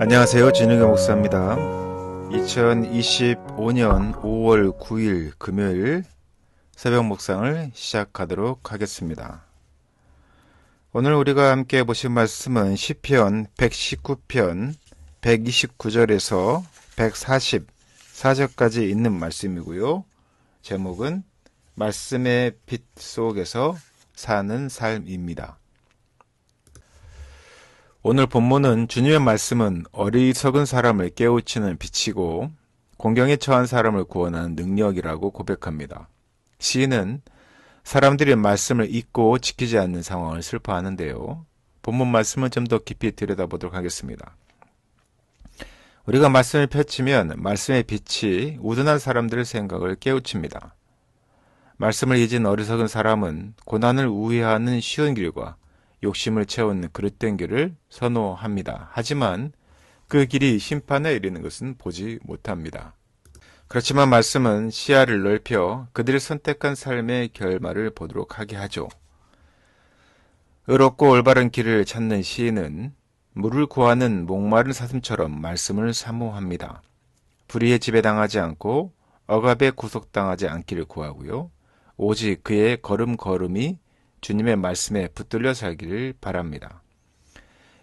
안녕하세요. 진흥의 목사입니다. 2025년 5월 9일 금요일 새벽 묵상을 시작하도록 하겠습니다. 오늘 우리가 함께 보실 말씀은 시편 119편 129절에서 144절까지 있는 말씀이고요. 제목은 말씀의 빛 속에서 사는 삶입니다. 오늘 본문은 주님의 말씀은 어리석은 사람을 깨우치는 빛이고 공경에 처한 사람을 구원하는 능력이라고 고백합니다. 시인은 사람들이 말씀을 잊고 지키지 않는 상황을 슬퍼하는데요. 본문 말씀을 좀 더 깊이 들여다보도록 하겠습니다. 우리가 말씀을 펼치면 말씀의 빛이 우둔한 사람들의 생각을 깨우칩니다. 말씀을 잊은 어리석은 사람은 고난을 우회하는 쉬운 길과 욕심을 채우는 그릇된 길을 선호합니다. 하지만 그 길이 심판에 이르는 것은 보지 못합니다. 그렇지만 말씀은 시야를 넓혀 그들이 선택한 삶의 결말을 보도록 하게 하죠. 의롭고 올바른 길을 찾는 시인은 물을 구하는 목마른 사슴처럼 말씀을 사모합니다. 불의에 지배당하지 않고 억압에 구속당하지 않기를 구하고요. 오직 그의 걸음걸음이 주님의 말씀에 붙들려 살기를 바랍니다.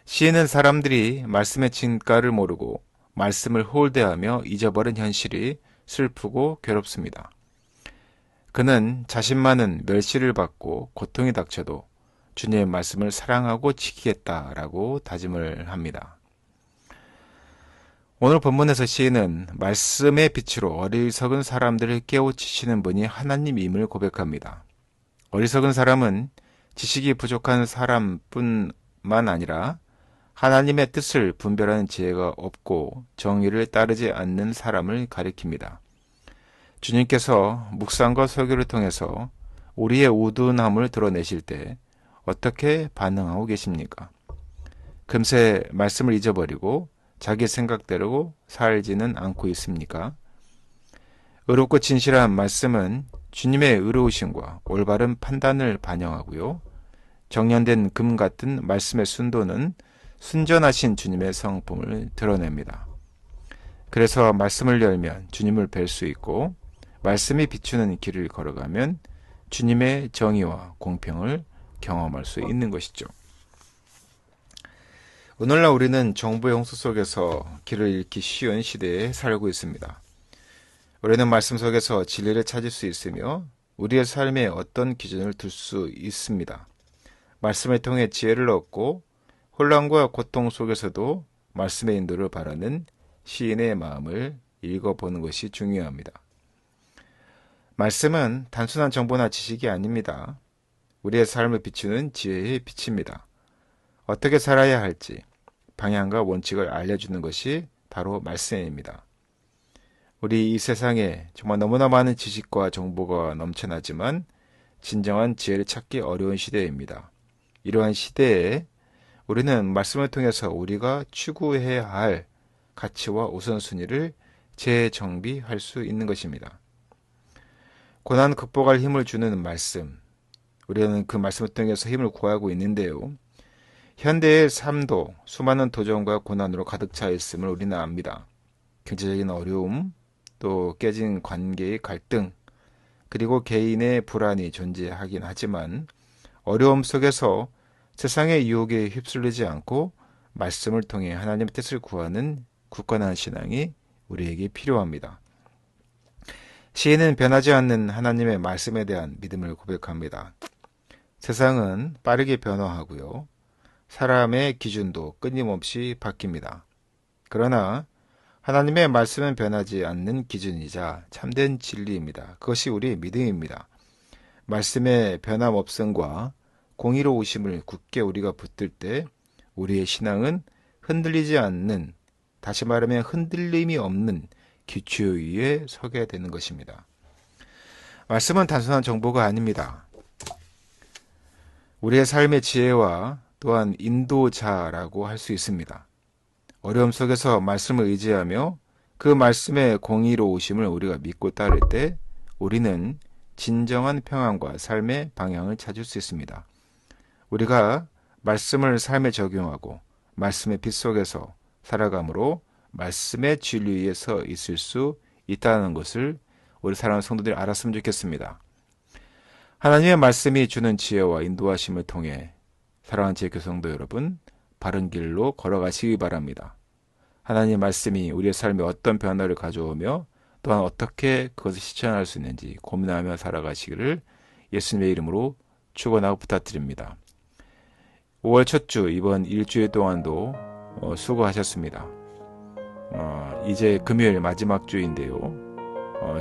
시인은 사람들이 말씀의 진가를 모르고 말씀을 홀대하며 잊어버린 현실이 슬프고 괴롭습니다. 그는 자신만은 멸시를 받고 고통이 닥쳐도 주님의 말씀을 사랑하고 지키겠다라고 다짐을 합니다. 오늘 본문에서 시인은 말씀의 빛으로 어리석은 사람들을 깨우치시는 분이 하나님임을 고백합니다. 어리석은 사람은 지식이 부족한 사람뿐만 아니라 하나님의 뜻을 분별하는 지혜가 없고 정의를 따르지 않는 사람을 가리킵니다. 주님께서 묵상과 설교를 통해서 우리의 우둔함을 드러내실 때 어떻게 반응하고 계십니까? 금세 말씀을 잊어버리고 자기 생각대로 살지는 않고 있습니까? 의롭고 진실한 말씀은 주님의 의로우심과 올바른 판단을 반영하고요. 정련된 금 같은 말씀의 순도는 순전하신 주님의 성품을 드러냅니다. 그래서 말씀을 열면 주님을 뵐 수 있고 말씀이 비추는 길을 걸어가면 주님의 정의와 공평을 경험할 수 있는 것이죠. 오늘날 우리는 정보의 홍수 속에서 길을 잃기 쉬운 시대에 살고 있습니다. 우리는 말씀 속에서 진리를 찾을 수 있으며 우리의 삶에 어떤 기준을 둘 수 있습니다. 말씀을 통해 지혜를 얻고 혼란과 고통 속에서도 말씀의 인도를 바라는 시인의 마음을 읽어보는 것이 중요합니다. 말씀은 단순한 정보나 지식이 아닙니다. 우리의 삶을 비추는 지혜의 빛입니다. 어떻게 살아야 할지 방향과 원칙을 알려주는 것이 바로 말씀입니다. 우리 이 세상에 정말 너무나 많은 지식과 정보가 넘쳐나지만 진정한 지혜를 찾기 어려운 시대입니다. 이러한 시대에 우리는 말씀을 통해서 우리가 추구해야 할 가치와 우선순위를 재정비할 수 있는 것입니다. 고난 극복할 힘을 주는 말씀, 우리는 그 말씀을 통해서 힘을 구하고 있는데요. 현대의 삶도 수많은 도전과 고난으로 가득 차 있음을 우리는 압니다. 경제적인 어려움, 또 깨진 관계의 갈등, 그리고 개인의 불안이 존재하긴 하지만 어려움 속에서 세상의 유혹에 휩쓸리지 않고 말씀을 통해 하나님의 뜻을 구하는 굳건한 신앙이 우리에게 필요합니다. 시인은 변하지 않는 하나님의 말씀에 대한 믿음을 고백합니다. 세상은 빠르게 변화하고요. 사람의 기준도 끊임없이 바뀝니다. 그러나 하나님의 말씀은 변하지 않는 기준이자 참된 진리입니다. 그것이 우리의 믿음입니다. 말씀의 변함없음과 공의로우심을 굳게 우리가 붙들 때 우리의 신앙은 흔들리지 않는, 다시 말하면 흔들림이 없는 기초 위에 서게 되는 것입니다. 말씀은 단순한 정보가 아닙니다. 우리의 삶의 지혜와 또한 인도자라고 할 수 있습니다. 어려움 속에서 말씀을 의지하며 그 말씀의 공의로우심을 우리가 믿고 따를 때 우리는 진정한 평안과 삶의 방향을 찾을 수 있습니다. 우리가 말씀을 삶에 적용하고 말씀의 빛 속에서 살아감으로 말씀의 진리에 서 있을 수 있다는 것을 우리 사랑하는 성도들이 알았으면 좋겠습니다. 하나님의 말씀이 주는 지혜와 인도하심을 통해 사랑하는 지혜교 성도 여러분, 바른 길로 걸어가시기 바랍니다. 하나님의 말씀이 우리의 삶에 어떤 변화를 가져오며 또한 어떻게 그것을 실천할 수 있는지 고민하며 살아가시기를 예수님의 이름으로 축원하고 부탁드립니다. 5월 첫 주 이번 일주일 동안도 수고하셨습니다. 이제 금요일 마지막 주인데요.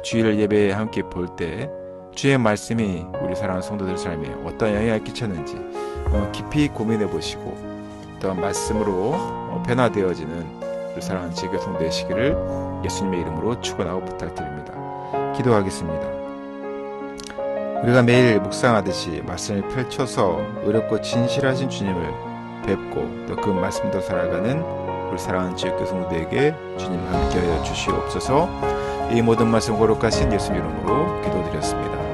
주일 예배에 함께 볼 때 주의 말씀이 우리 사랑하는 성도들 삶에 어떤 영향을 끼쳤는지 깊이 고민해 보시고 또한 말씀으로 변화되어지는 우리 사랑하는 지혜교 성도 되시기를 예수님의 이름으로 축원하고 부탁드립니다. 기도하겠습니다. 우리가 매일 묵상하듯이 말씀을 펼쳐서 의롭고 진실하신 주님을 뵙고 또 그 말씀대로 살아가는 우리 사랑하는 지혜교 성도에게 주님 함께하여 주시옵소서. 이 모든 말씀 거룩하신 예수 이름으로 기도드렸습니다.